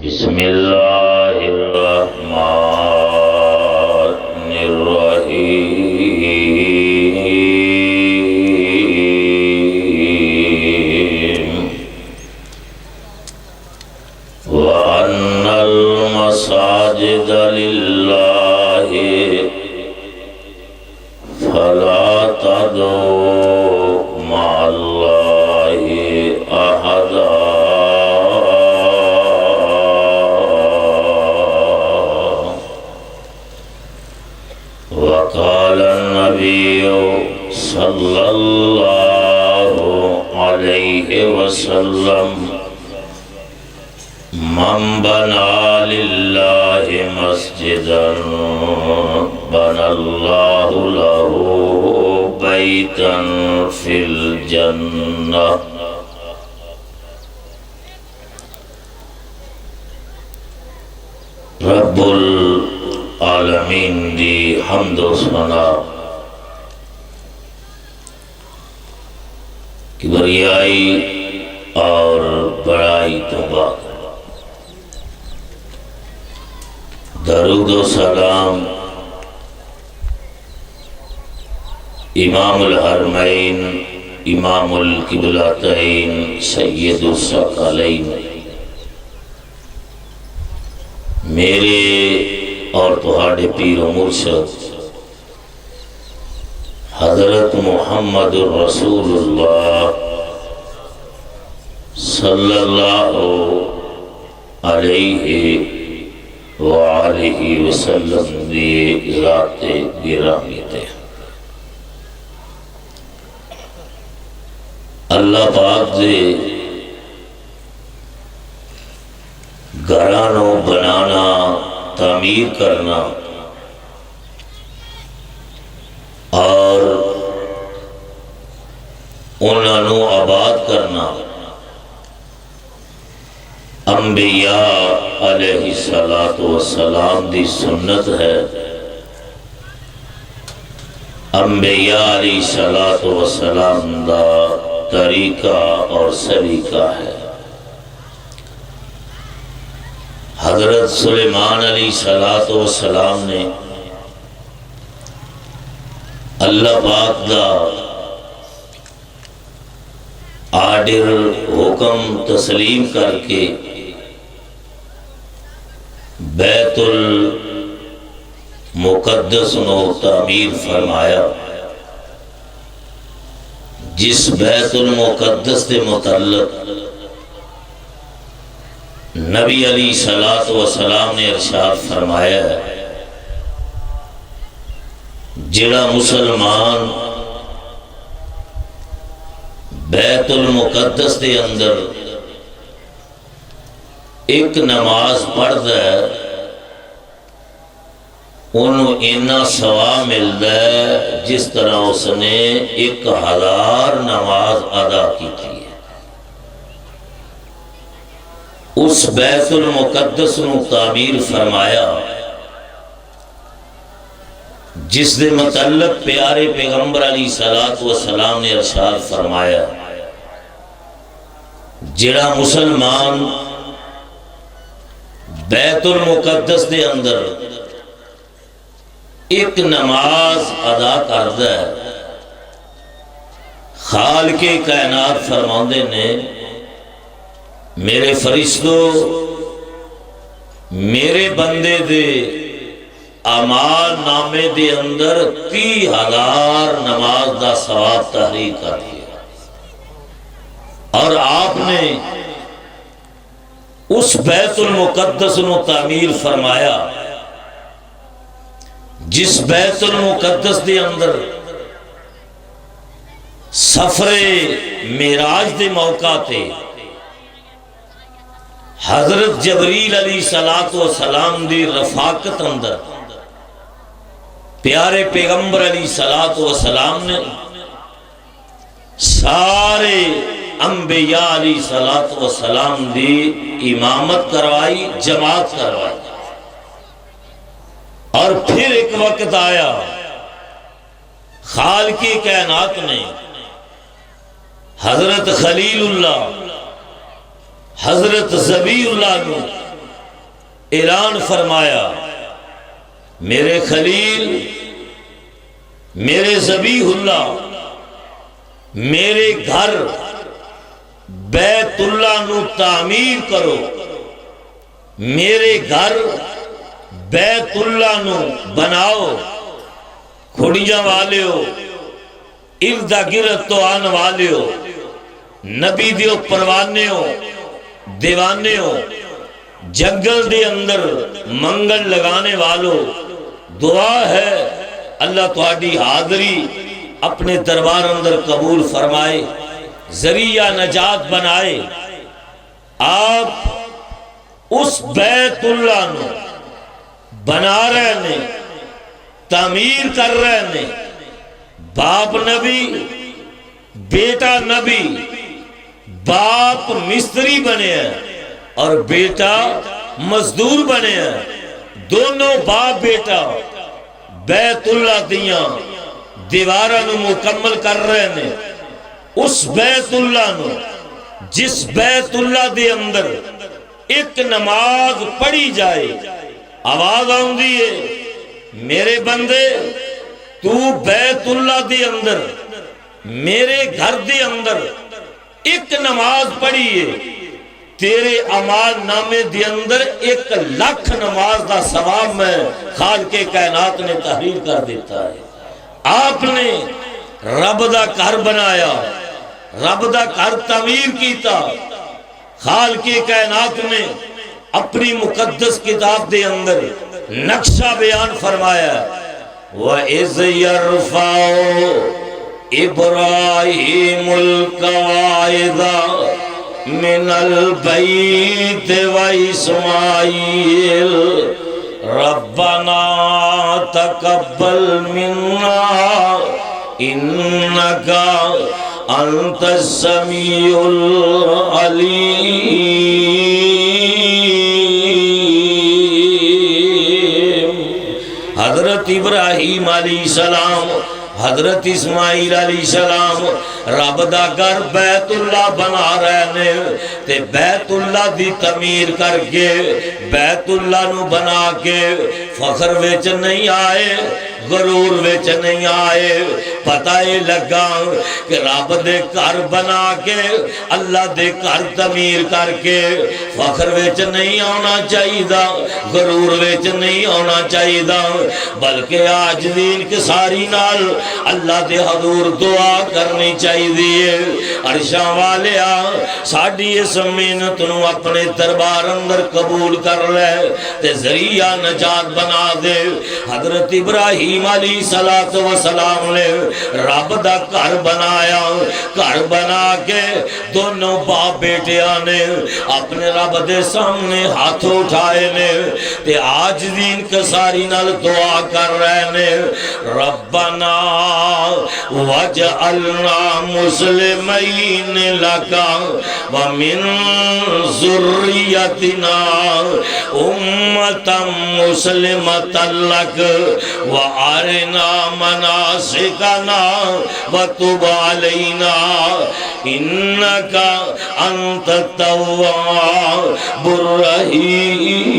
بسم اللہ الرحمن الرحیم وَأَنَّ الْمَسَاجِدَ لِلَّهِ فَلَا تَدْعُوا مَعَ اللَّهِ أَحَدًا وقال النبي صلى الله عليه وسلم من بنى لله مسجدا بنى الله له بيتا في الجنة رب العالمین دی حمد و ثنا کبریائی اور بڑائی تو بعد درود و سلام امام الحرمین امام القبلتین سید الثقلین میرے اور تہاڑے پیر و مرشد حضرت محمد الرسول اللہ صلی اللہ علیہ وآلہ وسلم دی ذات گرامی تے اللہ پاک دے گھرانوں بنانا تعمیر کرنا اور انہوں آباد کرنا انبیاء علیہ السلام دی سنت ہے انبیاء علیہ السلام دا طریقہ اور سلیقہ ہے حضرت سلیمان علیہ السلام نے اللہ پاک دا آرڈر حکم تسلیم کر کے بیت المقدس نو تعمیر فرمایا جس بیت المقدس کے متعلق نبی علیہ السلام نے ارشاد فرمایا ہے جڑا مسلمان بیت المقدس کے اندر ایک نماز پڑھتا ہے انہوں اینا ثواب ملتا ہے جس طرح اس نے 1000 نماز ادا کی تھی اس بیت المقدس نو تعمیر فرمایا جس دے متعلق پیارے پیغمبر علیہ السلام نے ارشاد فرمایا جڑا مسلمان بیت المقدس دے اندر ایک نماز ادا کرتا ہے خالق کائنات فرماندے نے میرے فرشتوں میرے بندے دے اعمال نامے دے اندر 30,000 نماز دا ثواب تحریر کر دیا اور آپ نے اس بیت المقدس نو تعمیر فرمایا جس بیت المقدس دے اندر سفر معراج دے موقع تے حضرت جبریل علیہ السلام دی رفاقت اندر پیارے پیغمبر علیہ السلام نے سارے انبیاء علیہ السلام دی امامت کروائی جماعت کروائی اور پھر ایک وقت آیا خالق کائنات نے حضرت خلیل اللہ حضرت زبی اللہ نو اعلان فرمایا میرے خلیل میرے ذبیح اللہ میرے گھر بیت اللہ نو تعمیر کرو، میرے گھر بیت اللہ نو بناؤ، کھڑیاں والے ہو، ارد گرد تو آن والے ہو، نبی دیو پروانے ہو، دیوانے ہو، جنگل دے اندر منگل لگانے والو، دعا ہے اللہ تہاڈی حاضری اپنے دربار اندر قبول فرمائے، ذریعہ نجات بنائے۔ آپ اس بیت اللہ نو بنا رہے نے، تعمیر کر رہے نے، باپ نبی بیٹا نبی، باپ مستری بنے ہیں اور بیٹا مزدور بنے ہیں، دونوں باپ بیٹا بیت اللہ دیاں دیواراں نو مکمل کر رہے نے۔ اس بیت اللہ نو جس بیت اللہ دے اندر ایک نماز پڑھی جائے، آواز آؤندی ہے میرے بندے تو بیت اللہ دے اندر میرے گھر دے اندر ایک نماز پڑھی ہے، تیرے اعمال نامے دے اندر 1,00,000 نماز دا ثواب میں خالق کائنات نے تحریر کر دیتا ہے۔ آپ نے رب دا گھر بنایا، رب دا گھر تعمیر کیتا، خالق کائنات نے اپنی مقدس کتاب دے اندر نقشہ بیان فرمایا، وَإِذْ يَرْفَعُ إِبْرَاهِيمُ الْقَوَاعِدَ مِنَ الْبَيْتِ وَإِسْمَاعِيلُ رَبَّنَا تَقَبَّلْ مِنَّا إِنَّكَ أَنْتَ السَّمِيعُ الْعَلِيمُ۔ حضرت ابراہیم علیہ السلام، حضرت اسماعیل علیہ السلام رب دا گھر بیت اللہ بنا رہے نے، تے بیت اللہ دی تعمیر کر کے بیت اللہ نو بنا کے فخر وچ نہیں آئے، غرور وچ نہیں آئے، پتہ ہی لگا کہ رب دے گھر بنا کے اللہ دے گھر تعمیر کر کے فخر وچ نہیں آنا چاہیے، غرور وچ نہیں آنا چاہیے، بلکہ آج دین کے ساری نال اللہ دے حضور دعا کرنی چاہیے۔ عرشاں والیا ساڈی اس محنت نو اپنے دربار اندر قبول کر لے تے ذریعہ نجات بنا دے۔ حضرت ابراہیم علیہ السلام نے رب دا گھر بنایا، گھر بنا کے دونوں باپ بیٹیاں نے اپنے رب دے سامنے ہاتھ اٹھائے نے تے آج دین کے ساری نال دعا کر رہے نے، ربنا وَاجْعَلْنَا مُسْلِمَيْنِ لَكَ وَمِن ذُرِّيَّتِنَا أُمَّةً مُسْلِمَةً لَكَ وَأَرِنَا مَنَاسِكَنَا وَتُبْ عَلَيْنَا إِنَّكَ أَنْتَ التَّوَّابُ الرَّحِيمُ۔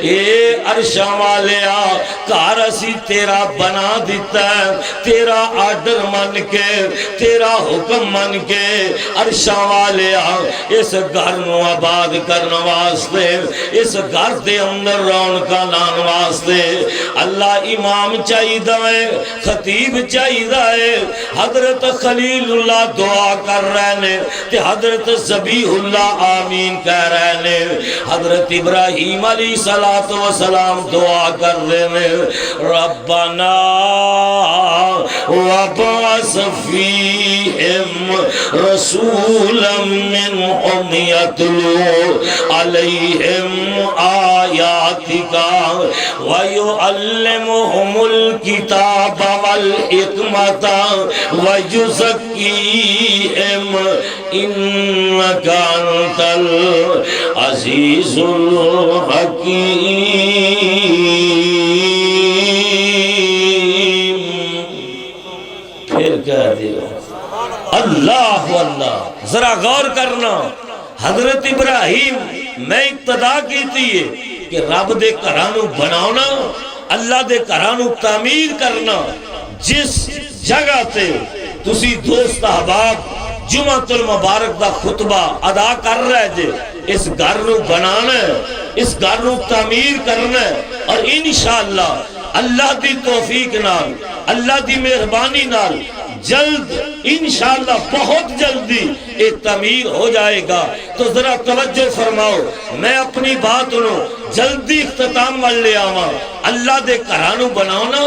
اے عرشاں والیا گھر اسی تیرا بنا دیتا ہے، تیرا آرڈر من کے، تیرا حکم من کے، عرشاں والیا اس گھر نو آباد کرنے واسطے، اس گھر دے اندر رونقاں لان واسطے اللہ امام چاہیے، خطیب چاہیے۔ حضرت خلیل اللہ دعا کر رہے نے تے حضرت ذبیح اللہ آمین کہہ رہے نے، حضرت ابراہیم علیہ السلام دعا کر رہے نے، ربنا وابعث فیہم رسولا منہم یتلو علیہم آیاتک ویعلمہم الکتاب والحکمت ویزکیہم انک انت العزیز الحکیم۔ پھر کہہ دیو اللہ اللہ، ذرا غور کرنا، حضرت ابراہیم میں ابتدا کیتی ہے کہ رب دے گھراں نوں بناونا، اللہ دے گھراں نوں تعمیر کرنا۔ جس جگہ تے تسی دوست احباب جمعۃ المبارک دا خطبہ ادا کر رہے جے، اس گھر نوں بنانا ہے، اس گھر نوں تعمیر کرنا ہے، اور انشاءاللہ اللہ دی توفیق نال، اللہ دی مہربانی نال جلد انشاءاللہ بہت جلدی ایک تعمیر ہو جائے گا۔ تو ذرا توجہ فرماؤ، میں اپنی بات انہوں جلدی اختتام وال لے آواں۔ اللہ دے گھرانوں بناونا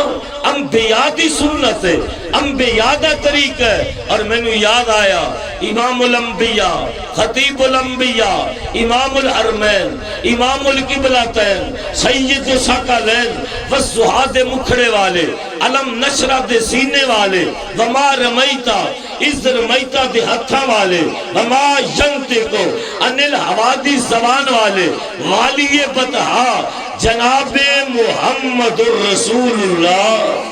انبیاء دی سنت ہے، انبیاء دا طریقہ ہے۔ اور میں نے یاد آیا امام الانبیاء، خطیب الانبیاء، امام الحرمین، امام القبلتین، سید ثقلین، والزہاد مکھڑے والے، علم نشرہ دے سینے والے، وما رمیتا اذ رمیتا دے ہتھاں والے، وما ینطقو عن الہوی زبان والے، والی بطحا جناب محمد الرسول اللہ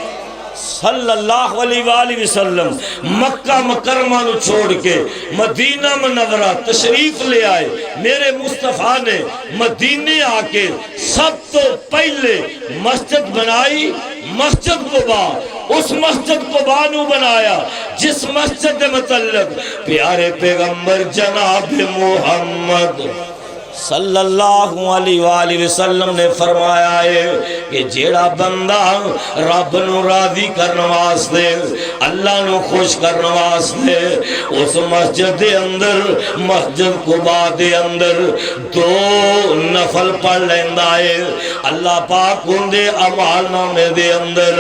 صلی اللہ علیہ وآلہ وسلم مکہ مکرمہ نو چھوڑ کے مدینہ منورہ تشریف لے آئے۔ میرے مصطفیٰ نے مدینے آ کے سب تو پہلے مسجد بنائی، مسجد قباء۔ اس مسجد قباء نو بنایا جس مسجد متعلق پیارے پیغمبر جناب محمد صلی اللہ علیہ وآلہ وسلم نے فرمایا ہے کہ جیڑا بندہ رب نو راضی کرنے واسطے، اللہ نو خوش کرنے واسطے اس مسجد دے اندر، مسجد قباء دے اندر 2 نفل پڑھ لیندہ ہے، اللہ پاک ان دے اعمال نامے دے اندر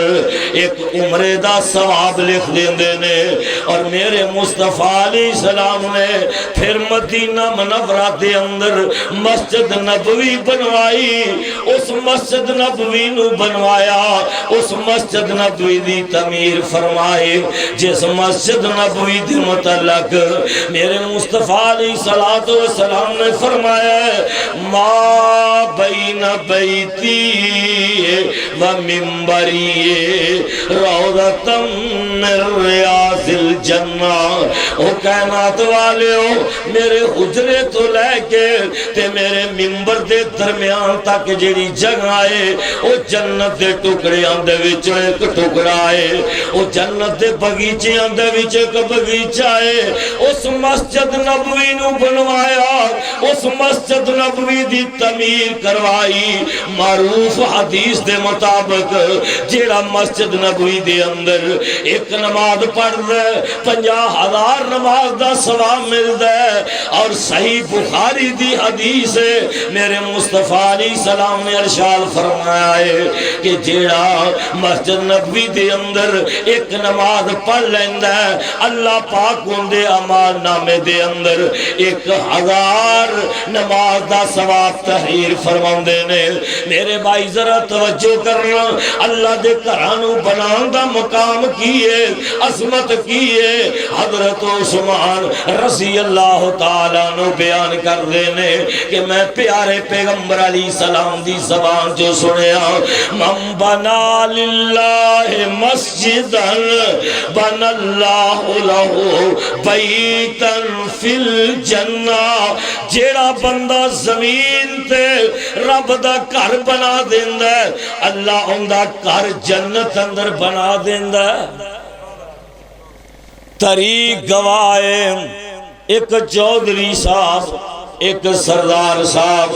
ایک عمرے دا ثواب لکھ دیندے نے۔ اور میرے مصطفیٰ علیہ السلام نے پھر مدینہ منورہ دے اندر مسجد نبوی بنوائی۔ اس مسجد نبوی نو بنوایا، اس مسجد نبوی دی تعمیر فرمائی، جس مسجد نبوی دی متعلق میرے مصطفیٰ علیہ السلام نے فرمایا ما بین بیتی و منبری روضۃ من ریاض الجنہ۔ او کائنات والے ہو، میرے حجرے تو لے کے تے میرے منبر دے درمیان تک جیڑی جگہ آئے او جنت دے ٹکڑیاں دے وچ ایک ٹکڑا آئے، او جنت دے بغیچیاں دے وچ ایک بغیچہ آئے۔ اس مسجد نبوی نو بنوایا، اس مسجد نبوی دی تعمیر کروائی۔ معروف حدیث دے مطابق جیڑا مسجد نبوی دے اندر ایک نماز پڑھ دے 50,000 نماز دا ثواب ملدا ہے۔ اور صحیح بخاری دی حدیث ہے، میرے مصطفیٰ علیہ السلام نے ارشاد فرمایا ہے کہ جیڑا مسجد نبوی دے اندر ایک نماز پڑھ لیندہ ہے، اللہ پاک ان دے اعمال نامے دے اندر 1000 نماز دا ثواب تحریر فرماندے نے۔ میرے بھائی ذرا توجہ کرنا، اللہ دے گھرانوں بنان دا مقام کیے، عظمت کیے۔ حضرت عثمان رضی اللہ تعالیٰ عنہ بیان کر دینے کہ میں پیارے پیغمبر علیہ السلام دی زبان جو سنیا، من بنا للہ مسجدا بنا اللہ لہ بیتا فی الجنہ۔ جیڑا بندہ زمین تے رب دا گھر بنا دیندہ ہے، اللہ ان دا گھر جنت اندر بنا دیندہ ہے۔ طریق گوائے ایک چودھری صاحب، ایک سردار صاحب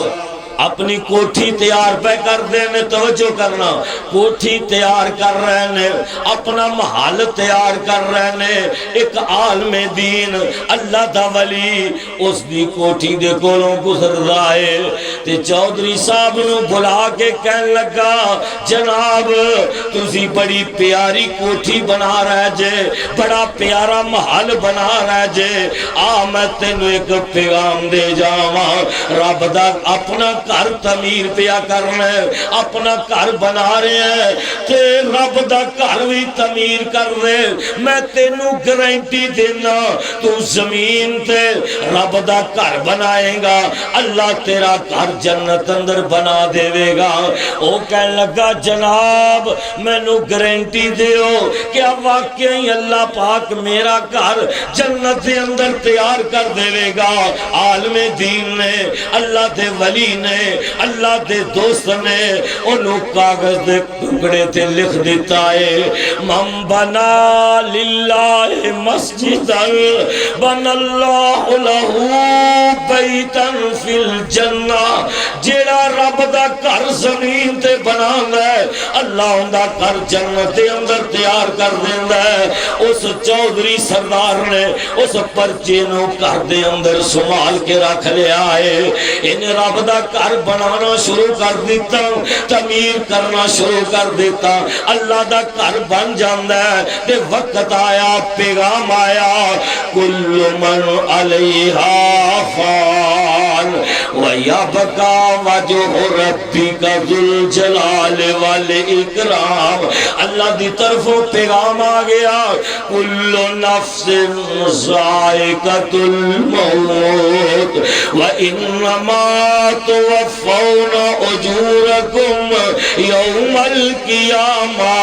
اپنی کوٹھی تیار پہ کر دینے، توجہ کرنا، کوٹھی تیار کر رہے نے، اپنا محل تیار کر رہے نے۔ ایک عالم دین اللہ دا ولی اس دی کوٹھی دے کولوں گزر رہے تے چودھری صاحب نو بلا کے کہنے لگا جناب تسی بڑی پیاری کوٹھی بنا رہے جے، بڑا پیارا محل بنا رہے جے، میں تینو ایک پیغام دے جاواں، رب دا اپنا گھر تعمیر پیا کرنا ہے، اپنا گھر بنا رہے ہیں تے رب دا گھر بھی تعمیر کر رہے۔ میں تینوں گارنٹی دینا تو زمین تے رب دا گھر بنائے گا، اللہ تیرا گھر جنت اندر بنا دے گا۔ او کہنے لگا جناب مینوں گارنٹی دیو کیا واقعی اللہ پاک میرا گھر جنت دے اندر تیار کر دے گا؟ عالم دین نے، اللہ دے ولی نے، اللہ دے دوست نے انہوں کاغذ دے ٹکڑے تے لکھ دیتا ہے من بنا للہ مسجدا بن اللہ لہو بیتا فی الجنہ، جیڑا رب دا گھر زمین تے بنانا ہے اللہ ان دا گھر جنت دے اندر تیار کر دینا ہے۔ اس چودھری سردار نے اس پرچے نو گھر دے اندر سنبھال کے رکھ لیا ہے۔ انہیں رب دا گھر بنانا شروع کر دیتا، تعمیر کرنا شروع کر دیتا، اللہ دا گھر بن جاندہ ہے۔ تے وقت آیا، پیغام آیا کل من علیہا فان وَيَبْقَى وَجْهُ رَبِّكَ ذُو الْجَلَالِ وَالْإِكْرَامِ۔ اللہ دی طرفوں پیغام آ گیا کل نفس ذائقۃ الموت وَإِنَّمَا تُوَفَّوْنَ أُجُورَكُمْ يَوْمَ الْقِيَامَةِ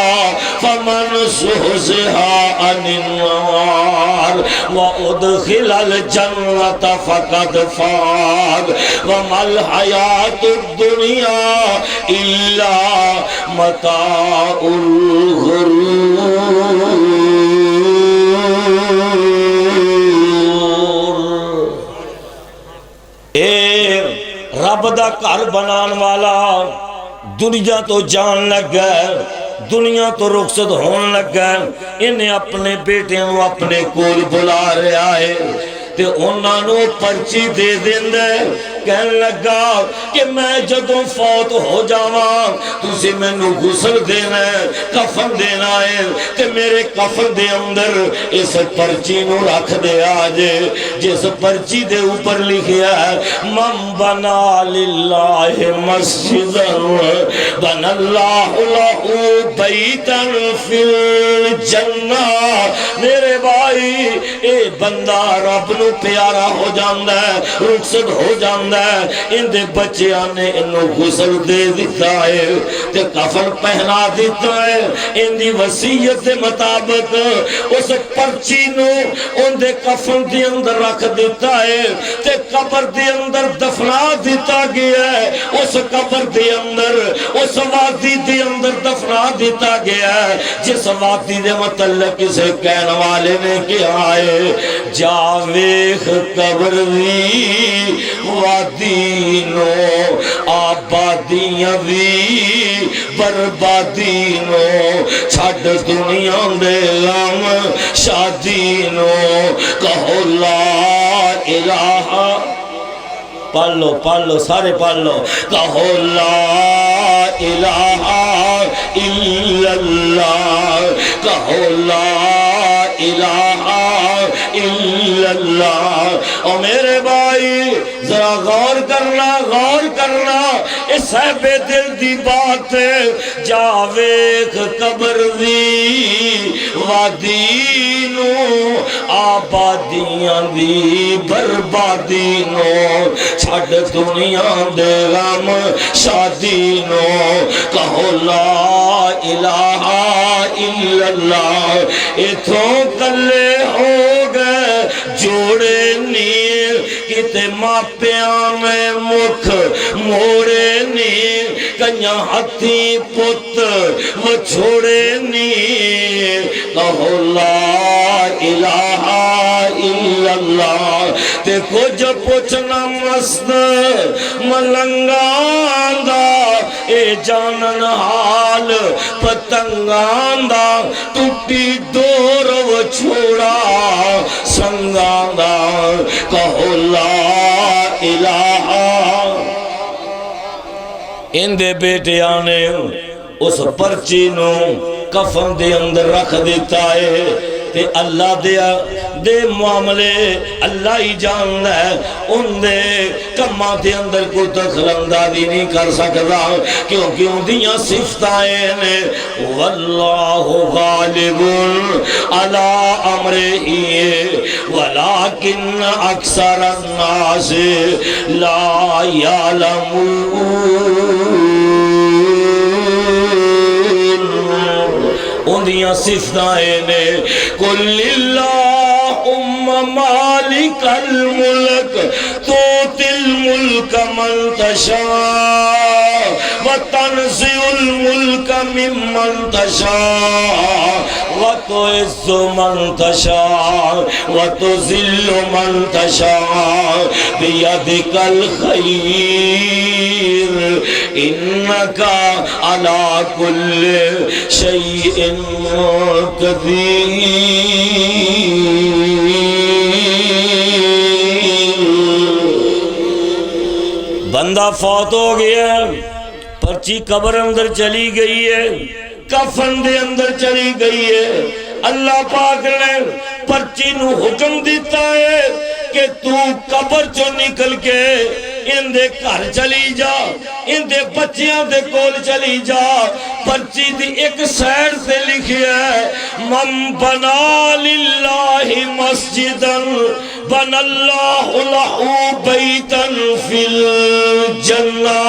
فَمَنْ زُحْزِحَ عَنِ النَّارِ وَأُدْخِلَ الْجَنَّةَ فَقَدْ فَازَ وَمَا الْحَيَاةُ الدُّنْيَا إِلَّا مَتَاعُ الْغُرُورِ۔ اے رب دا گھر بنان والا دنیا تو جان لگا، دنیا تو رخصت ہون لگا، انہیں اپنے بیٹیاں اپنے کول بلا رہا ہے تے انہاں نو پرچی دے دیندے، کہنے لگا کہ میں جدوں فوت ہو جاواں تسی مینوں غسل دینا ہے، کفن دینا ہے تے میرے کفن دے اندر اس پرچی نو رکھ دے آجے، جس پرچی دے اوپر لکھیا ہے من بنا للہ مسجدا بن اللہ لہو بیتا فی الجنہ۔ میرے بھائی اے بندہ رب نو پیارا ہو جاندہ ہے، رخصت ہو جاندہ ہے، ان دے بچیاں نے انہوں غسل دے دیتا ہے تے کفن پہنا دیتا ہے، ان دی وصیت دے مطابق اس پرچی نو ان دے کفن دے اندر رکھ دیتا ہے تے قبر دے اندر دفنا دیتا گیا ہے، اس قبر دے اندر اس وادی دے اندر دفنا دیتا گیا ہے جس وادی دے متعلق کسے کہنے والے نے کیا ہے جاویخ قبر دی وادی نو آبادیاں بھی بربادی نو چھڑ دنیا دے غم شادی نو کہو لا الہ، پڑھ لو سارے پڑھ لو، کہو لا الہ الا اللہ، کہو لا الہ الا اللہ۔ اور میرے بھائی ذرا غور کرنا اس ہے بے دل دی بات ہے، جاویخ قبر دی وادی نو آبادیاں دی بربادی نو چھڑ دنیا دے غم شادی نو کہو لا الہ الا اللہ۔ اتھوں کلے ہو گئے جوڑے نیر کتے ماپیاں میں مکھ موڑے نیر، کنیا ہاتھی پت وہ چھوڑے نیر، کہو لا الہ الا اللہ۔ تے کچھ پوچھنا مست ملنگان دا اے جانن حال پتنگان دا، ٹوٹی دور وہ چھوڑا سنگان دا، کہو لا الہ۔ ان دے بیٹیاں نے اس پرچی نو کفن دے اندر رکھ دیتا ہے تے اللہ دے معاملے اللہ ہی جاندا ہے، ان دے کماں دے اندر کوئی دخل اندازی نہیں کر سکدا، کیونکہ ان دیاں صفتیں نے واللہ غالب علی امرہ ولکن اکثر الناس لا یعلمون۔ ان دیاں صفتیں نے قل اللہم مالک الملک تؤتی الملک من تشاء وتنزع الملک ممن تشاء وتعز من تشاء وتذل من تشاء بیدک الخیر انک علی کل شیء بندہ فوت ہو گیا، پرچی قبر اندر چلی گئی ہے، کفن دے اندر چلی گئی ہے، اللہ پاک نے پرچی نو حکم دیتا ہے کہ تو قبر چو نکل کے ان دے گھر چلی جا، ان دے بچیاں دے کول چلی جا۔ پرچی دی ایک سائر سے لکھیا ہے من بنا للہ مسجدا بن اللہ لہ بیتا فی الجنہ،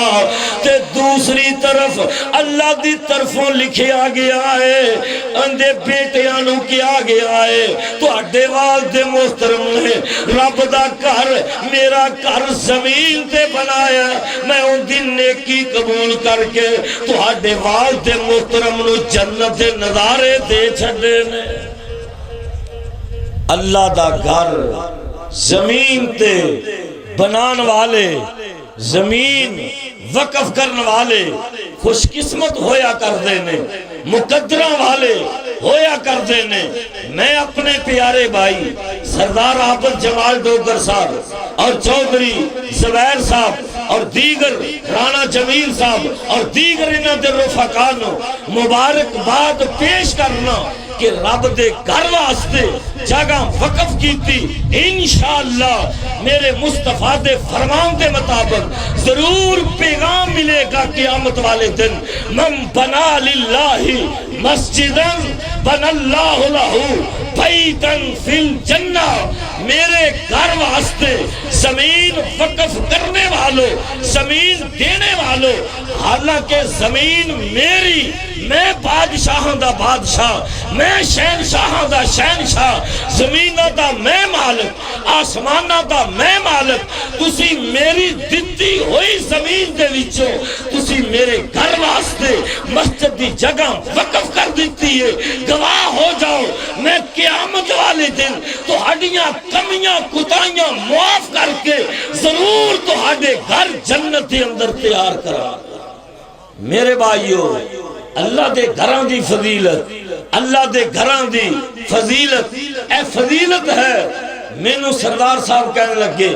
تے دوسری طرف اللہ دی طرفوں لکھیا گیا ہے، اندے بیٹیاں نو کیا گیا ہے تو اڈے والد محترم نے رب دا گھر میرا گھر زمین تے بنایا، میں ان دن نیکی قبول کر کے تو اڈے والد محترم نو جنت دے نظارے دے چھڑے نے۔ اللہ دا گھر زمین تے بنان والے، زمین وقف کرنے والے خوش قسمت ہویا کر دینے، مقدرہ والے ہویا کر دینے۔ میں اپنے پیارے بھائی سردار عابد جمال ڈوگر صاحب اور چودھری زبیر صاحب اور دیگر رانا جمیل صاحب اور دیگر انہاں دے رفقانوں مبارکباد پیش کرنا کہ رب دے گھر واسطے جگہ وقف کیتی، انشاءاللہ میرے مصطفیٰ دے فرمان دے مطابق ضرور پیغام ملے گا قیامت والے دن من بنا للہ مسجدا بن اللہ لہ بیتا فی الجنہ۔ میرے گھر واسطے زمین وقف کرنے والوں، زمین دینے والوں، حالانکہ زمین میری، میں بادشاہاں دا بادشاہ، میں شہنشاہاں دا شہنشاہ، زمینہ دا میں مالک، آسمانہ دا میں مالک، تسی میری دتی ہوئی زمین دے وچوں تسی میرے گھر واسطے مسجد دی جگہ وقف کر دیتی ہے۔ گواہ ہو جاؤ میں قیامت والے دن تو ہڈیاں کمیاں کتائیاں معاف کر کے ضرور تو ہڈے گھر جنت دے اندر تیار کرا۔ میرے بھائیو، اللہ دے گھراں دی فضیلت، اللہ دے گھراں دی فضیلت اے فضیلت ہے۔ میں نو سردار صاحب کہنے لگے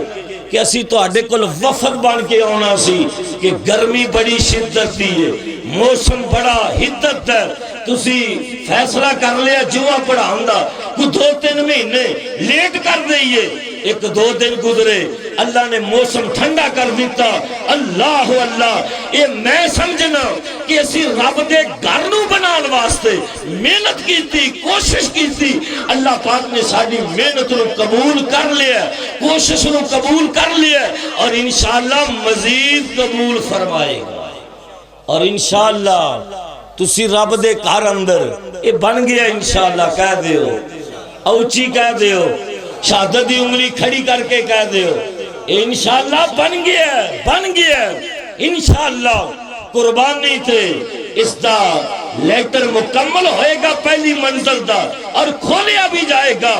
کہ اسی تو آڈے کل وفد بان کے آنا سی کہ گرمی بڑی شدت دی ہے، موسم بڑا حدت ہے، تسی فیصلہ کر لیا جوہ پڑھاؤں دا کو 2-3 مہینے لیٹ کر دئیے۔ 1-2 دن گزرے، اللہ نے موسم ٹھنڈا کر دیتا۔ اللہ اللہ، یہ میں سمجھنا کہ اسی رب دے گھر نو بنان واسطے محنت کی تھی، کوشش کی تھی، اللہ پاک نے ساری محنت نو قبول کر لیا، کوشش نو قبول کر لیا اور انشاءاللہ مزید قبول فرمائے گا۔ اور انشاءاللہ تسی رب دے گھر اندر یہ بن گیا، انشاءاللہ کہہ دیو، اوچی کہہ دیو، شہادت دی انگلی کھڑی کر کے کہہ دیو انشاءاللہ بن گیا، بن گیا انشاءاللہ۔ قربانی تھے اس دا لیٹر مکمل ہوئے گا پہلی منزل دا اور کھولیا بھی جائے گا،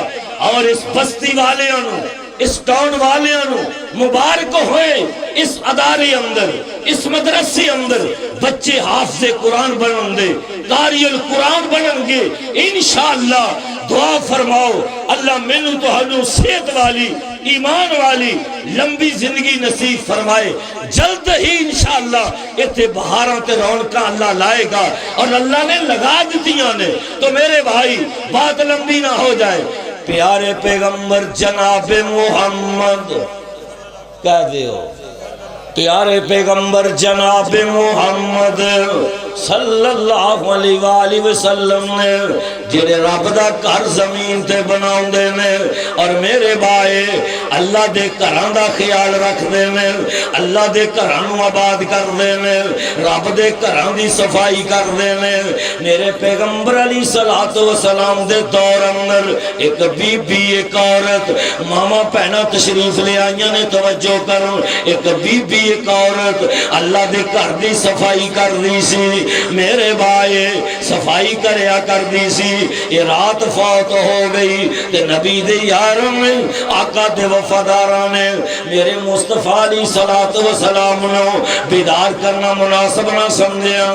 اور اس بستی والے انہوں، اس ٹاؤن والے انہوں مبارک ہوئے اس ادارے اندر، اس مدرسے اندر بچے حافظ قرآن بنن دے، قاری القرآن بنن گے انشاءاللہ۔ دعا فرماؤ اللہ میں تو ہنو صحت والی، ایمان والی لمبی زندگی نصیب فرمائے۔ جلد ہی انشاءاللہ اتھے بہاراں تے رونقاں اللہ لائے گا، اور اللہ نے لگا دیتیاں نے۔ تو میرے بھائی بات لمبی نہ ہو جائے، پیارے پیغمبر جناب محمد کہہ دیو، پیارے پیغمبر جناب محمد صلی اللہ علیہ وآلہ وسلم نے جڑے رب دا گھر زمین تے بناؤندے نے اور میرے بھائی اللہ دے گھراں دا خیال رکھدے نے، اللہ دے گھراں نوں آباد کردے نے، رب دے گھراں دی صفائی کردے نے۔ میرے پیغمبر علیہ الصلوۃ والسلام دے دور اندر ایک بی بی ایک عورت ماما پہنا تشریف لے آئیاں نے، توجہ کرو، ایک بی بی ایک عورت اللہ دے گھر دی صفائی کر دی سی، میرے بھائی صفائی کریا کر دی سی۔ یہ رات فوت ہو گئی تے نبی دے یاروں نے آقا دے وفاداراں نے میرے مصطفیٰ علیہ الصلوۃ والسلام نو بیدار کرنا مناسب نہ سمجھیا،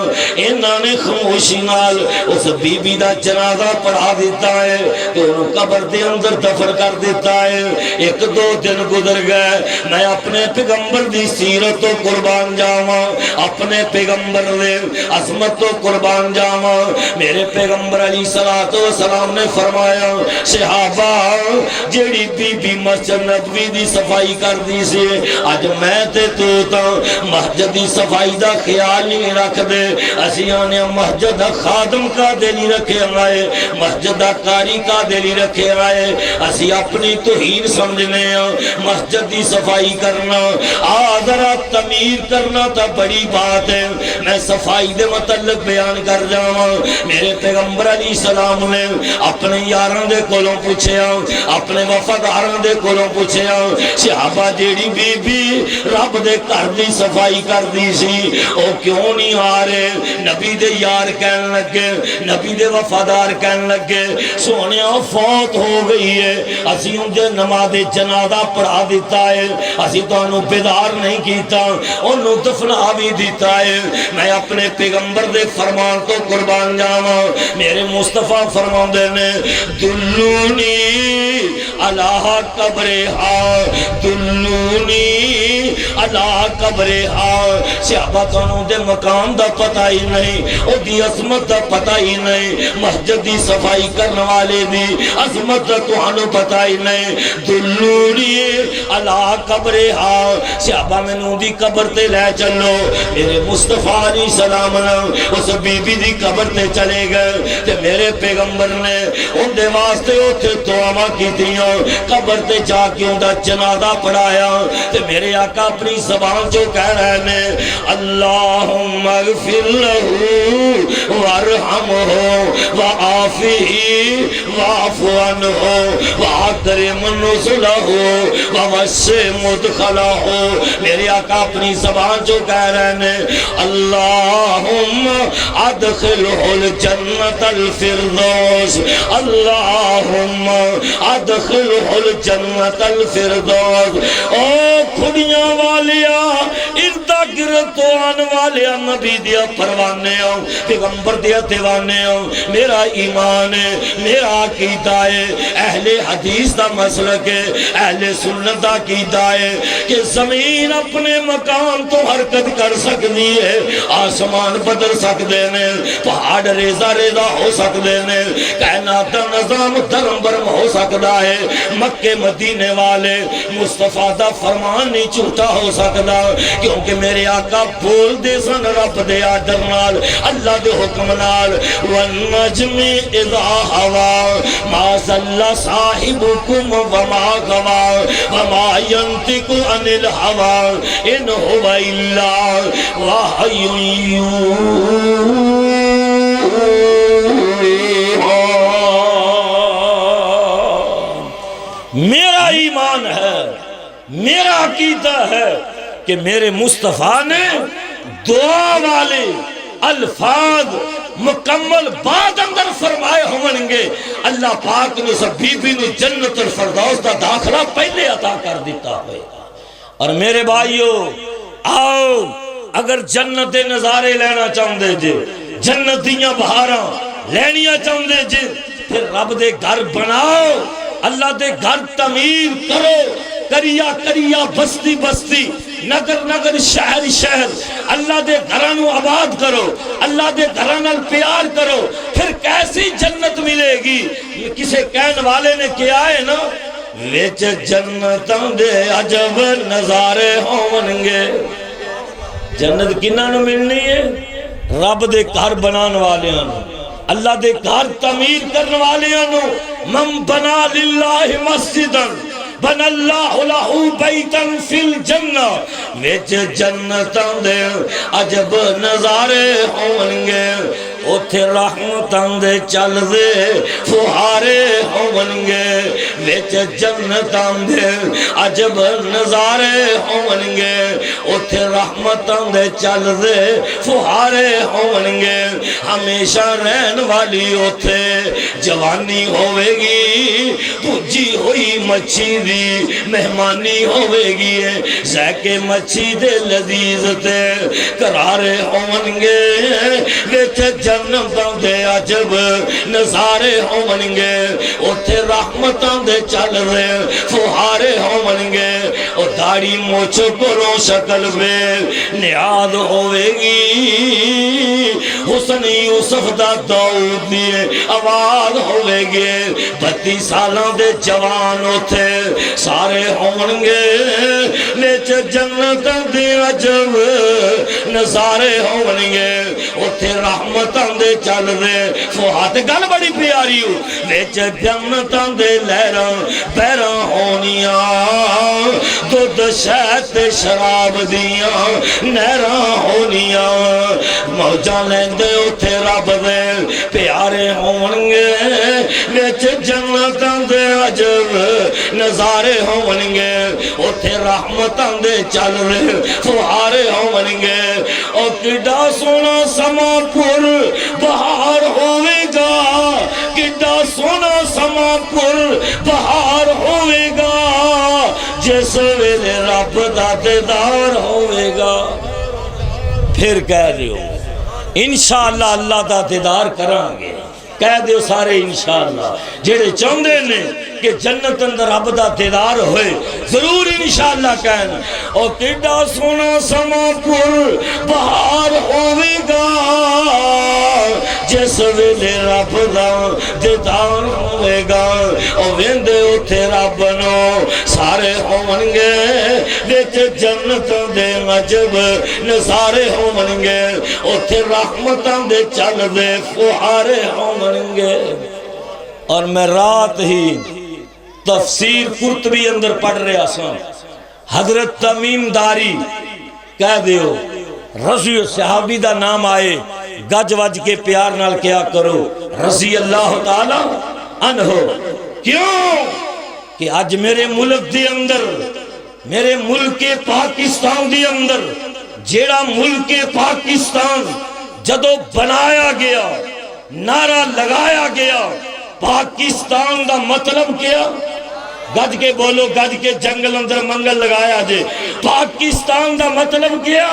انہاں نے خاموشی نال اس بی بی دا جنازہ پڑھا دیتا ہے تے انہوں قبر دے اندر دفن کر دیتا ہے۔ ایک دو دن گزر گئے، میں اپنے پیغمبر دی سیرت تو قربان جاواں، اپنے پیغمبر دے عظمت تو قربان جاواں۔ میرے پیغمبر علیہ الصلوۃ والسلام نے فرمایا صحابہ جیڑی بی بی مسجد نبوی دی صفائی کر دی سی، اج میں تے تو مسجد دی صفائی دا خیال نہیں رکھ دے، اسی آنے مسجد دا خادم کا دے نہیں رکھے آئے، مسجد دا کاری کا دے نہیں رکھے آئے، اسی اپنی توہین سمجھنے ہیں۔ مسجد دی صفائی کرنا ذرا تعمیر کرنا تا بڑی بات ہے، میں صفائی دے متعلق بیان کر جاواں۔ میرے پیغمبر علیہ السلام نے اپنے یاراں دے کولوں پوچھیا، اپنے وفاداراں دے کولوں پوچھیا صحابہ جیڑی بی بی رب دے گھر دی صفائی کر دی سی او کیوں نہیں آ رہے؟ نبی دے یار کہن لگے، نبی دے وفادار کہن لگے سونیا فوت ہو گئی ہے، اسی انجھے نماز جنازہ پڑھا دیتا ہے، اسی تو انہوں بیدار نہیں کیتا، انہوں دفنا بھی دیتا ہے۔ میں اپنے پیغمبر دے فرمان تو قربان جاواں، میرے مصطفیٰ فرمان دے نے دلونی علی قبرہا، دلونی علی قبرہا۔ صحابہ تانوں دے مقام دا پتہ ہی نہیں، او دی عظمت دا پتہ ہی نہیں، مسجد دی صفائی کرنے والے دی عظمت دا تانوں پتہ ہی نہیں۔ دلونی علی قبرہا، صحابہ میں نو دی قبر تے لے چلو۔ میرے مصطفیٰ علیہ السلام اس بی بی دی قبر تے چلے گئے تے میرے پیغمبر نے ان دے واسطے اوتھے دعاواں کیتیاں، قبر تے جا کے ان دا جنازہ پڑھایا تے میرے آقا اپنی زبان جو کہہ رہے نے اللہم اغفر لہو وارحمہ وعافہ واعف عنہ واکرم نزلہ ووسع مدخلہ۔ میرے آقا اپنی زبان جو کہہ رہے ہیں اللہم ادخلہ الجنت الفردوس، اللہم ادخلہ الجنت الفردوس۔ او کھڑیاں والیا اردہ گرتو آن والیا نبی دیا پروانے ہو، پیغمبر دیا دیوانے ہو، میرا ایمان ہے، میرا عقیدہ ہے، اہل حدیث دا مسلک ہے، اہل سنت دا عقیدہ ہے کہ زمین اپنے مقام تو حرکت کر سکتی ہے، آسمان بدل سکتے ہیں، پہاڑ ریزہ ریزہ ہو سکتے ہیں، کائنات دا نظام دھرم برم ہو سکتا ہے، مکہ مدینے والے مصطفیٰ دا فرمان نہیں جھوٹا ہو سکتا، کیونکہ میرے آقا بول دے سن رب دے آرڈر نال، اللہ دے حکم نال والنجم اذا ہوا ما ضل صاحبکم وما غوا وما ينطق عن الهوى ان هو الا وحی یوحی۔ میرا ایمان ہے، میرا عقیدہ ہے کہ میرے مصطفیٰ نے دعا والے الفاظ مکمل بعد اندر فرمائے ہونگے، اللہ پاک نے سب بی بی نے جنت الفردوس دا داخلہ پہلے عطا کر دیتا ہوئے۔ اور میرے بھائیو آؤ اگر جنت دے نظارے لینا چاہندے جے، جنت دیاں بہاراں لینیاں چاہندے جے، پھر رب دے گھر بناؤ، اللہ دے گھر تعمیر کرو، کریا کریا بستی بستی نگر نگر شہر شہر اللہ دے گھراں نو آباد کرو، اللہ دے گھراں نال پیار کرو، پھر کیسی جنت ملے گی؟ کسے کہن والے نے کیا ہے نا، وچ جنتاں دے عجب نظارے ہون گے۔ جنت کنہاں نو ملنی ہے؟ رب دے گھر بنان والیاں نو، اللہ دے گھر تعمیر کرنے والیاں نو۔ من بنا للہ مسجدا بن اللہ لہو بیتا فی الجنہ، وچ جنتاں دے عجب نظارے ہون گے، اوتھے رحمتاں دے چل دے فہارے ہون گے، وچ جنتاں دے عجب نظارے ہون گے، اوتھے رحمتاں دے چل دے فہارے ہون گے، ہمیشہ رہن والی اوتھے جوانی ہوئے گی، بھجی ہوئی مچھی دی مہمانی ہوئے گی، ذائقے مچھی دے لذیذ تے قرارے ہون گے، وچ جنتاں دے عجب نظارے ہون گے، اوتھے رحمتاں دے چل رہے فہارے ہون گے، او داڑھی موچ کرو شکل بے نیاز ہوئے گی، حسن یوسف دا داؤد دی آواز ہوئے گے، 32 سالاں دے جوان اوتھے سارے ہون گے، وچ جنتاں دے عجب نظارے ہون گے، اوتھے رحمتاں دے چل رہے فہاد گل بڑی پیاری ہو، وچ جنتاں دے لہراں بہراں ہونیاں، دودھ شہد شراب دیاں نہراں ہونیاں، موجاں لیندے اوتھے رب دے پیارے ہون گے، وچ جنتاں دے عجب نظارے ہون گے، اوتھے رحمتاں دے چل رہے فہارے ہون گے، او کڈا سونا سما پر بہار ہوئے گا، کڈا سونا سما پر بہار ہوئے گا، جس ویلے رب دا دیدار ہوئے گا۔ پھر کہہ دیو انشاءاللہ اللہ دا دیدار کریں گے، کہہ دیو سارے انشاءاللہ، جڑے چاہندے نے کہ جنت اندر رب دا دیدار ہوئے ضرور انشاءاللہ کہنا، اور کڈا سونا سما پر بہار ہوئے گا، جس ویلے رب دا دیدار ہوئے گا، اور ویندے اوتھے رب نو سارے ہون گے، وچ جنت دے عجب نظارے ہون گے، اوتھے رحمتاں دے چل دے فہارے ہون گے۔ اور میں رات ہی تفسیر قرطبی اندر پڑھ رہا سا، حضرت تمیم داری کہہ دیو رضی صحابی دا نام آئے گج وج کے پیار نال کیا کرو رضی اللہ تعالی عنہ، کیوں کہ آج میرے ملک دے اندر، میرے ملک پاکستان دے اندر، جیڑا ملک پاکستان جدو بنایا گیا، نعرہ لگایا گیا، پاکستان دا مطلب کیا؟ گج کے بولو، گج کے جنگل اندر منگل لگایا جے، پاکستان دا مطلب کیا؟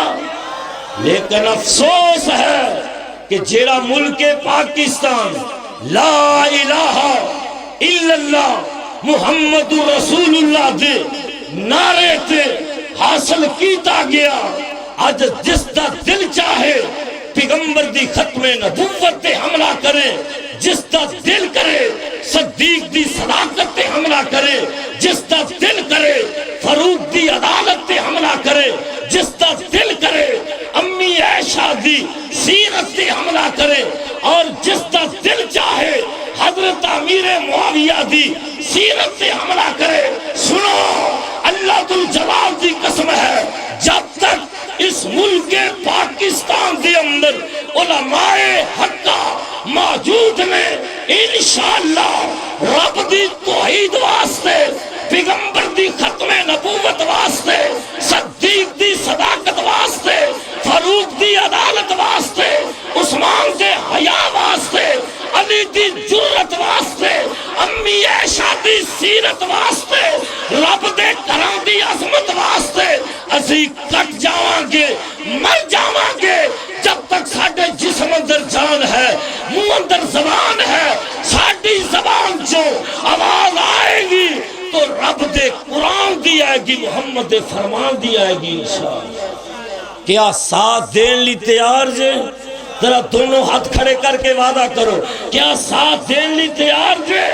لیکن افسوس ہے کہ جیڑا ملک پاکستان لا الہ الا اللہ محمد رسول اللہ دے نعرے تے حاصل کیتا گیا، آج جس دا دل چاہے پیغمبر دی ختم نبوت تے حملہ کرے، جس دا دل کرے صدیق دی صداقت تے حملہ کرے، جس دا دل کرے فاروق دی عدالت تے حملہ کرے، جس دا دل کرے امی عائشہ دی سیرت تے حملہ کرے، اور جس دا دل چاہے حضرت امیر معاویہ دی سیرت تے حملہ کرے۔ سنو، اللہ ذوالجلال دی قسم ہے، جب تک اس ملک پاکستان دے اندر علماء حقہ موجود نے، انشاءاللہ رب دی توحید واسطے، پیغمبر دی ختم نبوت واسطے، صدیق دی صداقت واسطے، فاروق دی عدالت واسطے، عثمان دے حیا واسطے، علی دی جرت واسطے، امی عائشہ دی سیرت واسطے، رب دے کرام دی عظمت واسطے اسی کٹ جاواں گے، مر جاواں گے، جب تک ساڑھے جسم اندر جان ہے، منہ اندر زبان ہے، ساڑھی زبان جو آواز آئے گی تو رب دے قرآن دی آئے گی، محمد دے فرمان دی آئے گی انشاءاللہ۔ کیا ساتھ دین لی تیار جے؟ ذرا دونوں ہاتھ کھڑے کر کے وعدہ کرو، کیا ساتھ دین لی تیار جے؟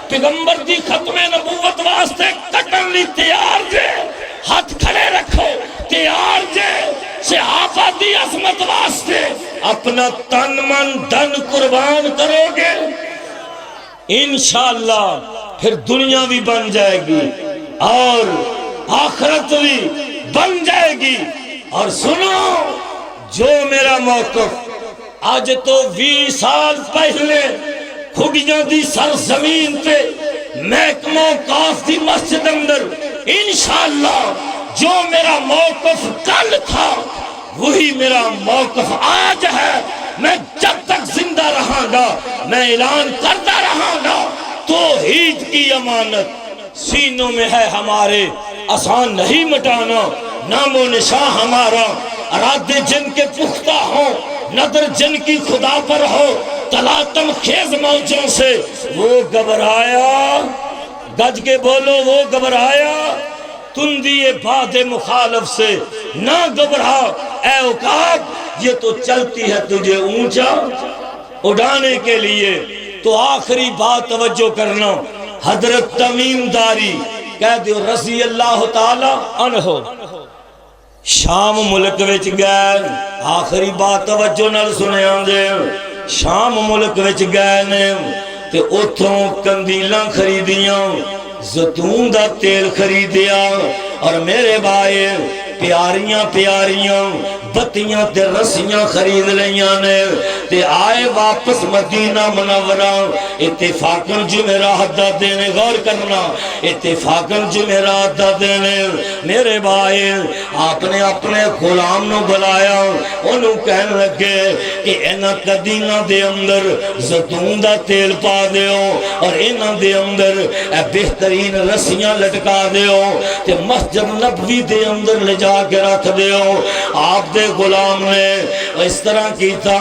پیغمبر دی ختم نبوت واسطے کٹن لی تیار جے؟ ہاتھ کھڑے رکھو، تیار جے؟ صحابہ دی عظمت واسطے اپنا تن من دن قربان کرو گے انشاءاللہ، پھر دنیا بھی بن جائے گی اور آخرت بھی بن جائے گی۔ اور سنو، جو میرا موقف آج تو 20 سال پہلے کھگیاں دی سرزمین پہ محکموں کاف دی مسجد اندر انشاءاللہ جو میرا موقف کل تھا وہی میرا موقف آج ہے۔ میں جب تک زندہ رہاں گا میں اعلان کرتا رہاں گا، توحید کی امانت سینوں میں ہے ہمارے، آسان نہیں مٹانا۔ نام و نشان ہمارا، ارادے جن کے پختہ ہوں، نظر جن کی خدا پر ہو، تلاطم خیز موجوں سے وہ گھبرایا، گج کے بولو وہ گھبرایا، تندی باد مخالف سے نہ گھبرا اے عقاب، یہ تو چلتی ہے تجھے اونچا اڑانے کے لیے۔ تو آخری بات توجہ کرنا، حضرت تمیم داری کہہ دیو رضی اللہ تعالی عنہ شام ملک وچ گئے، آخری بات توجہ نال سنیا دے، شام ملک وچ گئے نے تے اتھوں کندیلاں خریدیاں، زیتون دا تیل خریدیا، اور میرے بھائی پیاریاں پیاریاں بتیاں تے رسیاں خرید لیاں نے تے آئے واپس مدینہ منورہ۔ اتفاقاً جمعرات دا دینے، غور کرنا، اتفاقاً جمعرات دا دینے میرے بھائی آپ نے اپنے غلام نو بلایا، انہوں کہنے لگے کہ اینا قدینہ دے اندر زیتون دا تیل پا دیو اور اینا دے اندر بہترین رسیاں لٹکا دیو تے مسجد نبوی دے اندر لے جا کے رکھ دیو۔ آپ دے غلام نے اس طرح کیتا،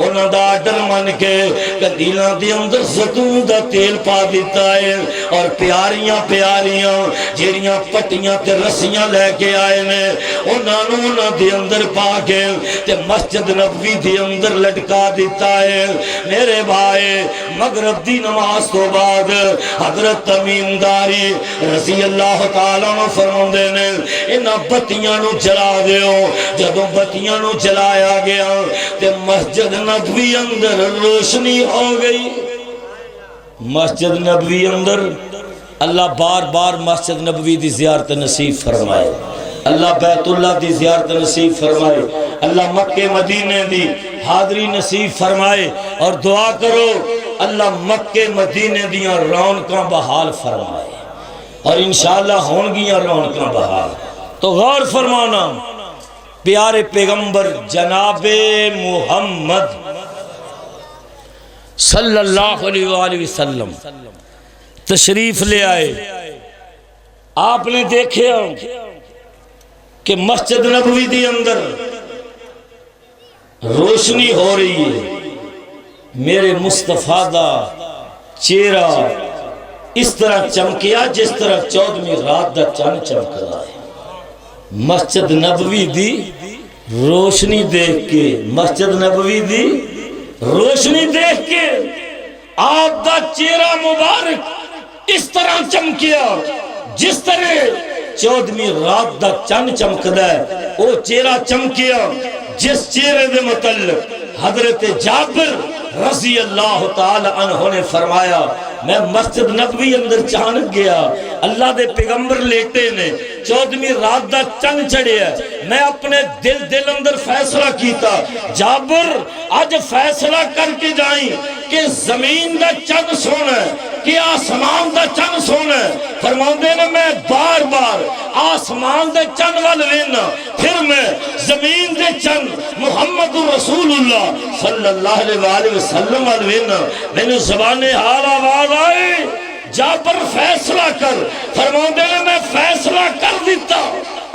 انہاں دا آرڈر من کے قدینہ دے اندر زیتون دا تیل پا دیتا ہے، اور پیاریاں پیاریاں جیڑیاں پٹیاں تے رسیاں لے کے آئے نے انہاں دے اندر پا کے تے مسجد نبوی دے اندر لٹکا دیتا ہے۔ میرے بھائی مغرب دی نماز تو بعد حضرت تمیم داری رضی اللہ تعالیٰ عنہ فرماندے نے انہاں بتیاں نو جلا دیو۔ جدوں بتیاں نو جلایا گیا تے مسجد نبوی اندر روشنی ہو گئی۔ مسجد نبوی اندر اللہ بار بار مسجد نبوی دی زیارت نصیب فرمائے، اللہ بیت اللہ دی زیارت نصیب فرمائے، اللہ مکہ مدینے دی حاضری نصیب فرمائے، اور دعا کرو اللہ مکہ مدینے دیاں رونقاں بحال فرمائے، اور انشاءاللہ ہونگیاں رونقاں بحال۔ تو غور فرمانا، پیارے پیغمبر جناب محمد صلی اللہ علیہ وآلہ وسلم تشریف لے آئے۔ آپ نے دیکھے کہ مسجد نبوی دی اندر روشنی ہو رہی ہے، میرے مصطفیٰ دا چہرہ اس طرح چمکیا جس طرح 14ویں رات دا چاند چمک رہا ہے۔ مسجد نبوی دی روشنی دیکھ کے، مسجد نبوی دی روشنی دیکھ کے آپ دا چہرہ مبارک اس طرح چمکیا جس طرح 14ویں رات دا چاند چمکدا ہے، وہ چہرہ چمکیا جس چہرے دے متعلق حضرت جابر رضی اللہ تعالی عنہ نے فرمایا میں مسجد نبوی اندر چانک گیا، اللہ دے پیغمبر لیٹے نے، 14ویں رات دا چند چڑھے ہے، میں اپنے دل اندر فیصلہ کیتا جابر آج فیصلہ کر کے جائیں کہ زمین دا چند سونا ہے کہ آسمان دا چند سونا ہے۔ فرماندے نے میں بار بار آسمان دے چند وال وینا، پھر میں زمین دے چند محمد رسول اللہ صلی اللہ علیہ وآلہ وسلم وال وینا، میں نے زبان حال آواز آئی جابر فیصلہ کر۔ فرماندے نے میں فیصلہ کر دیتا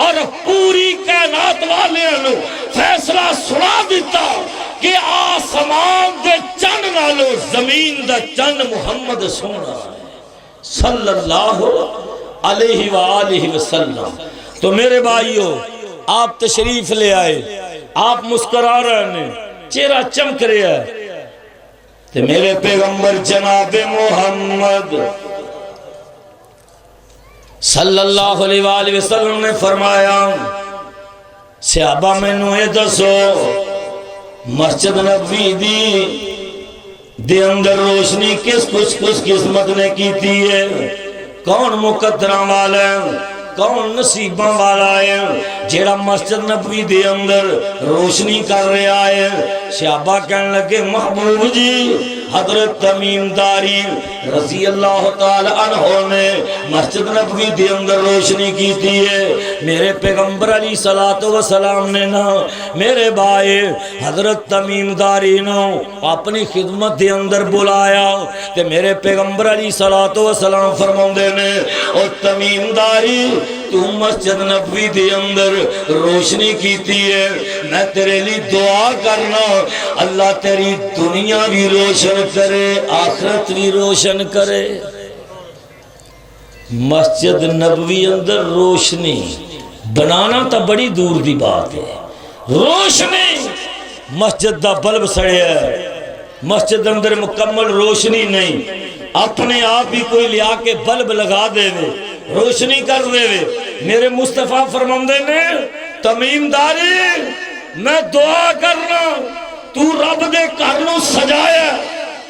اور پوری کائنات والے انو فیصلہ سنا دیتا کہ آسمان دے چند نالو زمین دا چند محمد سونا صلی اللہ علیہ وآلہ وسلم۔ تو میرے بھائیو آپ تشریف لے آئے، آپ مسکرا رہے ہیں، چہرہ چمک رہا ہے، تو میرے پیغمبر جناب محمد صلی اللہ علیہ وآلہ وسلم نے فرمایا صحابہ مینوں اے دسو مسجد نبوی دی اندر روشنی کس خوش قسمت نے کیتی ہے؟ کون مقدراں والا ہے؟ کون نصیباں والا ہے جیڑا مسجد نبوی دے اندر روشنی کر رہا ہے؟ صحابہ کہنے لگے محبوب جی حضرت تمیم داری رضی اللہ تعالی عنہ نے مسجد نبوی دے اندر روشنی کی تھی ہے۔ میرے پیغمبر علیہ السلام نے نا میرے بھائی حضرت تمیم داری نو اپنی خدمت دے اندر بلایا، تے میرے پیغمبر علیہ السلام فرماندے نے او تمیم داری تو مسجد نبوی دے اندر روشنی کیتی ہے، میں تیرے لیے دعا کرنا اللہ تیری دنیا بھی روشن کرے آخرت بھی روشن کرے۔ مسجد نبوی اندر روشنی بنانا تا بڑی دور دی بات ہے، روشنی مسجد دا بلب سڑیا ہے، مسجد اندر مکمل روشنی نہیں، اپنے آپ ہی کوئی لیا کے بلب لگا دے وے روشنی کر دے وے۔ میرے مصطفیٰ فرماندے نے تمیم داری میں دعا کرنا تو رب دے گھر نو سجایا،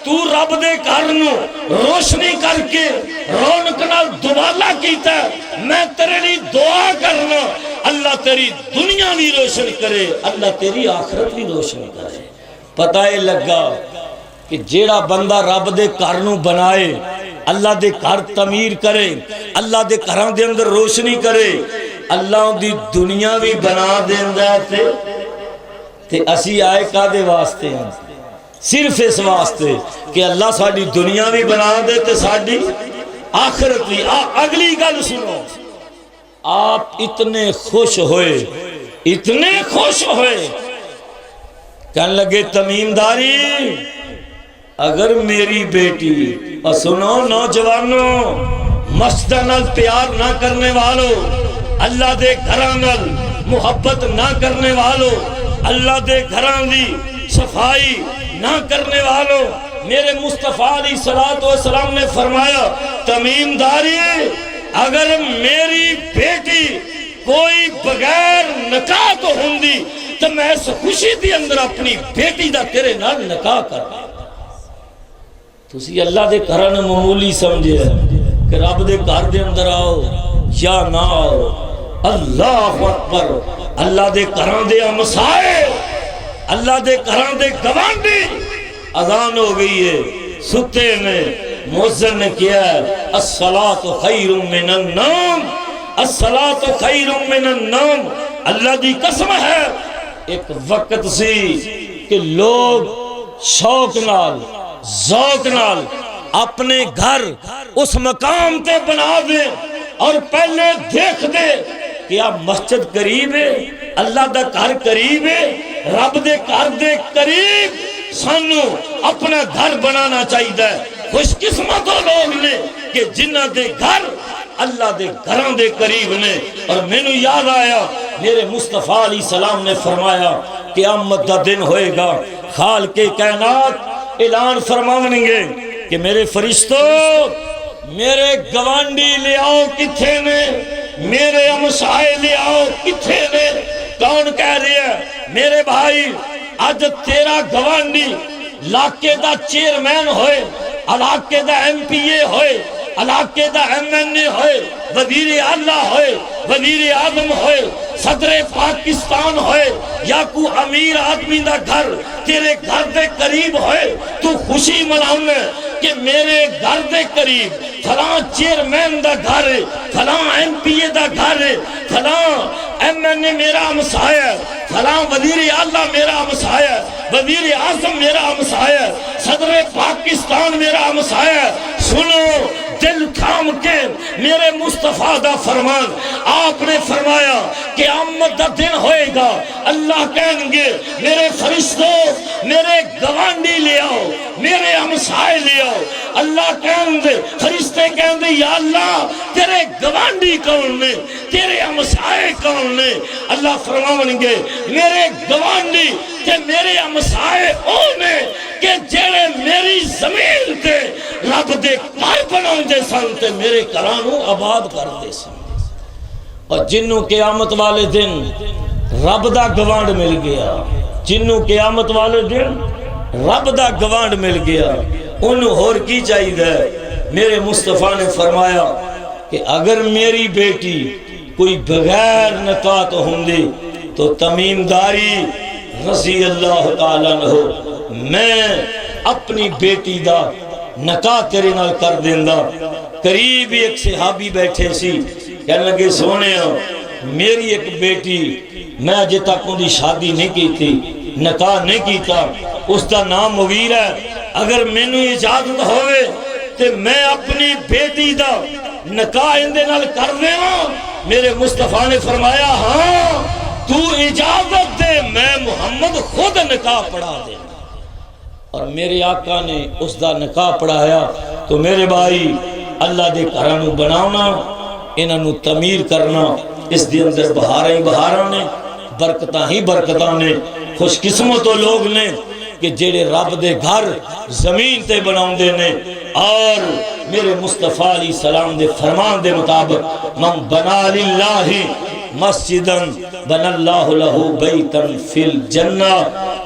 تو رب دے گھر نو روشنی کر کے رونق نال دوبالا کیتا ہے، میں تیرے لیے دعا کرنا اللہ تیری دنیا بھی روشن کرے اللہ تیری آخرت بھی روشن کرے۔ پتہ ہی لگا کہ جیڑا بندہ رب دے گھر نو بنائے، اللہ دے گھر تعمیر کرے، اللہ دے گھراں دے اندر روشنی کرے، اللہ دی دنیا بھی بنا دیندا تے اسی آئے کادے واسطے ہیں؟ صرف اس واسطے کہ اللہ ساڈی دنیا بھی بنا دے تے ساڈی آخرت بھی۔ اگلی گل سنو، آپ اتنے خوش ہوئے کہنے لگے تمیم داری اگر میری بیٹی سنو نوجوانوں مسجد نال پیار نہ کرنے والوں، اللہ دے گھراں نال محبت نہ کرنے والوں، اللہ دے گھراں دی صفائی نہ کرنے والوں، میرے مصطفیٰ علیہ السلام نے فرمایا تمیم داری اگر میری بیٹی کوئی بغیر نکاح تو ہوندی تو میں اس خوشی دی اندر اپنی بیٹی دا تیرے نال نکاح کر دیں۔ تسی اللہ دے گھراں نوں معمولی سمجھے کہ رب دے گھر دے اندر آؤ یا نہ آؤ، اللہ اکبر، اللہ دے گھراں دے ہمسائے، اللہ دے گھراں دے گوانڈی، اذان ہو گئی ہے، ستے نے مؤذن نے کیا ہے الصلاۃ خیر من النوم، الصلاۃ خیر من النوم۔ اللہ دی قسم ہے ایک وقت سی کہ لوگ شوق نال ذوق نال اپنے گھر اس مقام تے بنا دے اور پہلے دیکھ دے کہ آپ مسجد قریب ہے، اللہ دا گھر قریب ہے، رب دے گھر دے قریب سانو اپنا گھر بنانا چاہیے۔ خوش قسمت لوگ نے کہ جنہ دے گھر اللہ دے گھراں دے قریب نے۔ اور میں نو یاد آیا میرے مصطفیٰ علیہ السلام نے فرمایا قیامت دا دن ہوئے گا، خالق کائنات اعلان فرماؤں گے کہ میرے فرشتوں میرے گوانڈی لے آؤ کتھے نے، میرے ہمسائے لے آؤ کتھے نے۔ کون کہہ رہے ہیں میرے بھائی آج تیرا گوانڈی علاقے دا چیئرمین ہوئے، علاقے دا ایم پی اے ہوئے، علاقے دا ایم این اے ہوئے، وزیر اعلیٰ ہوئے، وزیر اعظم ہوئے، صدر پاکستان ہوئے، یا کو امیر آدمی دا گھر تیرے گھر دے قریب ہوئے، تو خوشی مناؤں کہ میرے گھر دے قریب فلاں چیئرمین دا گھر ہے، فلاں ایم پی اے دا گھر ہے، فلاں ایم این اے میرا ہمسایہ، فلاں وزیر اعلیٰ میرا ہمسایہ، وزیر اعظم میرا ہمسایہ، صدر پاکستان میرا ہمسایہ۔ سنو دل تھام کے میرے مصطفیٰ دا فرمان، آپ نے فرمایا کہ قیامت دا دن ہوئے گا، اللہ کہیں گے میرے فرشتوں میرے گوانڈی لے آؤ، میرے ہمسائے لے آؤ، اللہ کہن دے فرشتے کہن دے یا اللہ تیرے گوانڈی کون نے تیرے ہمسائے کون نے اللہ فرماون گے میرے گوانڈی تے میرے ہمسائے او نے کہ جڑے میری زمین تے رب دے گھر بناؤندے سن تے میرے گھراں نوں آباد کردے سن اور جنوں قیامت والے دن رب دا گوانڈ مل گیا جنوں قیامت والے دن رب دا گوانڈ مل گیا انہوں اور کی چاہیے میرے مصطفیٰ نے فرمایا کہ اگر میری بیٹی کوئی بغیر نکاح تو ہوندی تو تمیم داری رضی اللہ تعالیٰ عنہ میں اپنی بیٹی دا نکاح تیرے نال کر دیندا قریب ایک صحابی بیٹھے سی کہنے لگے سونے میری ایک بیٹی میں اجے تک ان دی شادی نہیں کی تھی نکاح نہیں کیتا اس دا نام مغیر ہے اگر مینوں اجازت ہوئے تے میں اپنی بیٹی دا نکاح اندے نال کر دیواں میرے مصطفیٰ نے فرمایا ہاں تو اجازت دے میں محمد خود نکاح پڑھا دے اور میرے آقا نے اس دا نکاح پڑھایا تو میرے بھائی اللہ دے گھراں بناونا انہاں نوں تعمیر کرنا اس دے اندر بہاراں ہی بہاراں نے برکتاں ہی برکتاں نے خوش قسمت لوگ نے کہ جڑے رب دے گھر زمین تے بناوندے نے اور میرے مصطفیٰ علیہ السلام دے فرمان دے مطابق من بنا للہ مسجدن بن اللہ لہو بیتن فی الجنہ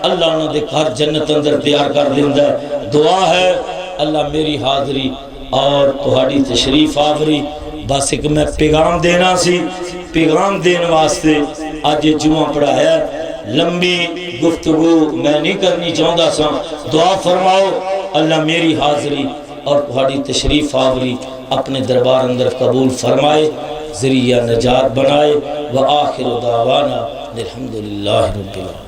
اللہ انہوں دے گھر جنت اندر تیار کر دیندا ہے دعا ہے اللہ میری حاضری اور تہاڈی تشریف آوری بس ایک میں پیغام دینا سی پیغام دین واسطے آج یہ جمعہ پڑھایا لمبی گفتگو میں نہیں کرنی چاہتا سا دعا فرماؤ اللہ میری حاضری اور تہاڈی تشریف آوری اپنے دربار اندر قبول فرمائے ذریعہ نجات بنائے وآخر دعوانا الحمدللہ رب العالمین.